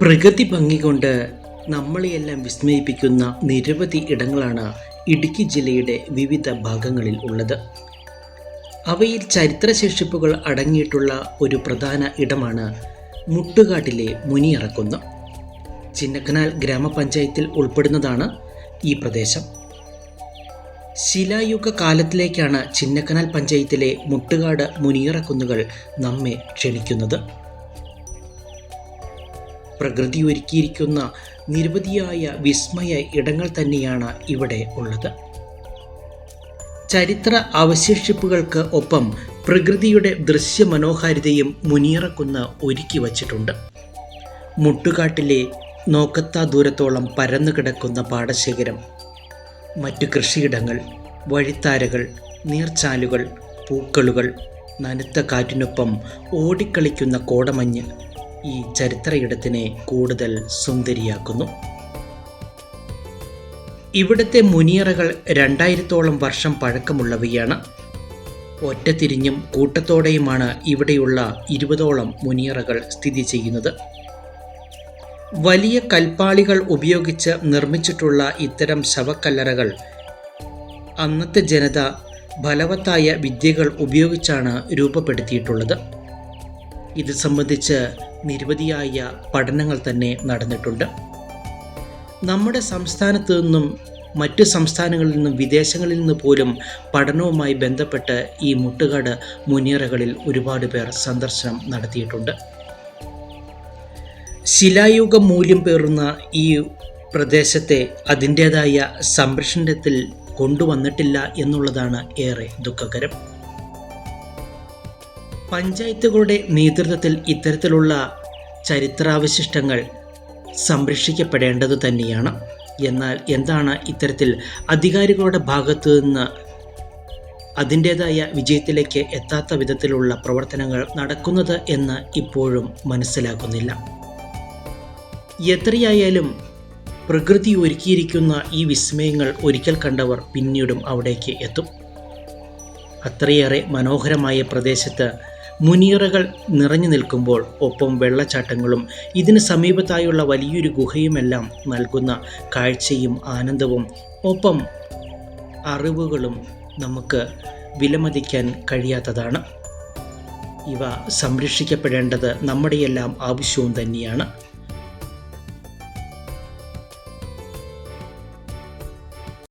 പ്രകൃതി ഭംഗി കൊണ്ട് നമ്മളെയെല്ലാം വിസ്മയിപ്പിക്കുന്ന നിരവധി ഇടങ്ങളാണ് ഇടുക്കി ജില്ലയുടെ വിവിധ ഭാഗങ്ങളിൽ ഉള്ളത്. അവയിൽ ചരിത്രശേഷിപ്പുകൾ അടങ്ങിയിട്ടുള്ള ഒരു പ്രധാന ഇടമാണ് മുട്ടുകാട്ടിലെ മുനിയറക്കുന്ന്. ചിന്നക്കനാൽ ഗ്രാമപഞ്ചായത്തിൽ ഉൾപ്പെടുന്നതാണ് ഈ പ്രദേശം. ശിലായുഗ കാലത്തിലേക്കാണ് ചിന്നക്കനാൽ പഞ്ചായത്തിലെ മുട്ടുകാട് മുനിയറക്കുന്നുകൾ നമ്മെ ക്ഷണിക്കുന്നത്. പ്രകൃതി ഒരുക്കിയിരിക്കുന്ന നിരവധിയായ വിസ്മയ ഇടങ്ങൾ തന്നെയാണ് ഇവിടെ ഉള്ളത്. ചരിത്ര അവശേഷിപ്പുകൾക്ക് ഒപ്പം പ്രകൃതിയുടെ ദൃശ്യമനോഹാരിതയും മുനിയറക്കുന്ന് ഒരുക്കി വച്ചിട്ടുണ്ട്. മുട്ടുകാട്ടിലെ നോക്കത്താ ദൂരത്തോളം പരന്നു കിടക്കുന്ന പാടശേഖരം, മറ്റു കൃഷിയിടങ്ങൾ, വഴിത്താരകൾ, നീർച്ചാലുകൾ, പൂക്കളുകൾ, നനുത്ത കാറ്റിനൊപ്പം ഓടിക്കളിക്കുന്ന കോടമഞ്ഞ് ഈ ചരിത്രയിടത്തിനെ കൂടുതൽ സുന്ദരിയാക്കുന്നു. ഇവിടുത്തെ മുനിയറകൾ 2000-ഓളം വർഷം പഴക്കമുള്ളവയാണ്. ഒറ്റത്തിരിഞ്ഞും കൂട്ടത്തോടെയുമാണ് ഇവിടെയുള്ള 20ഓളം മുനിയറകൾ സ്ഥിതി ചെയ്യുന്നത്. വലിയ കൽപ്പാളികൾ ഉപയോഗിച്ച് നിർമ്മിച്ചിട്ടുള്ള ഇത്തരം ശവക്കല്ലറകൾ അന്നത്തെ ജനത ഫലവത്തായ വിദ്യകൾ ഉപയോഗിച്ചാണ് രൂപപ്പെടുത്തിയിട്ടുള്ളത്. ഇത് സംബന്ധിച്ച് നിരവധിയായ പഠനങ്ങൾ തന്നെ നടന്നിട്ടുണ്ട്. നമ്മുടെ സംസ്ഥാനത്തു നിന്നും മറ്റു സംസ്ഥാനങ്ങളിൽ നിന്നും വിദേശങ്ങളിൽ നിന്ന് പോലും പഠനവുമായി ബന്ധപ്പെട്ട് ഈ മുട്ടുകാട് മുനിയറകളിൽ ഒരുപാട് പേർ സന്ദർശനം നടത്തിയിട്ടുണ്ട്. ശിലായുഗ മൂല്യം പേറുന്ന ഈ പ്രദേശത്തെ അതിൻ്റേതായ സംരക്ഷണത്തിൽ കൊണ്ടുവന്നിട്ടില്ല എന്നുള്ളതാണ് ഏറെ ദുഃഖകരം. പഞ്ചായത്തുകളുടെ നേതൃത്വത്തിൽ ഇത്തരത്തിലുള്ള ചരിത്രാവശിഷ്ടങ്ങൾ സംരക്ഷിക്കപ്പെടേണ്ടത് തന്നെയാണ്. എന്നാൽ എന്താണ് ഇത്തരത്തിൽ അധികാരികളുടെ ഭാഗത്തു നിന്ന് അതിൻ്റേതായ വിജയത്തിലേക്ക് എത്താത്ത വിധത്തിലുള്ള പ്രവർത്തനങ്ങൾ നടക്കുന്നത് എന്ന് ഇപ്പോഴും മനസ്സിലാക്കുന്നില്ല. എത്രയായാലും പ്രകൃതി ഒരുക്കിയിരിക്കുന്ന ഈ വിസ്മയങ്ങൾ ഒരിക്കൽ കണ്ടവർ പിന്നീടും അവിടേക്ക് എത്തും. അത്രയേറെ മനോഹരമായ പ്രദേശത്ത് മുനിയറകൾ നിറഞ്ഞു നിൽക്കുമ്പോൾ ഒപ്പം വെള്ളച്ചാട്ടങ്ങളും ഇതിന് സമീപത്തായുള്ള വലിയൊരു ഗുഹയുമെല്ലാം നൽകുന്ന കാഴ്ചയും ആനന്ദവും ഒപ്പം അറിവുകളും നമുക്ക് വിലമതിക്കാൻ കഴിയാത്തതാണ്. ഇവ സംരക്ഷിക്കപ്പെടേണ്ടത് നമ്മുടെയെല്ലാം ആവശ്യവും തന്നെയാണ്.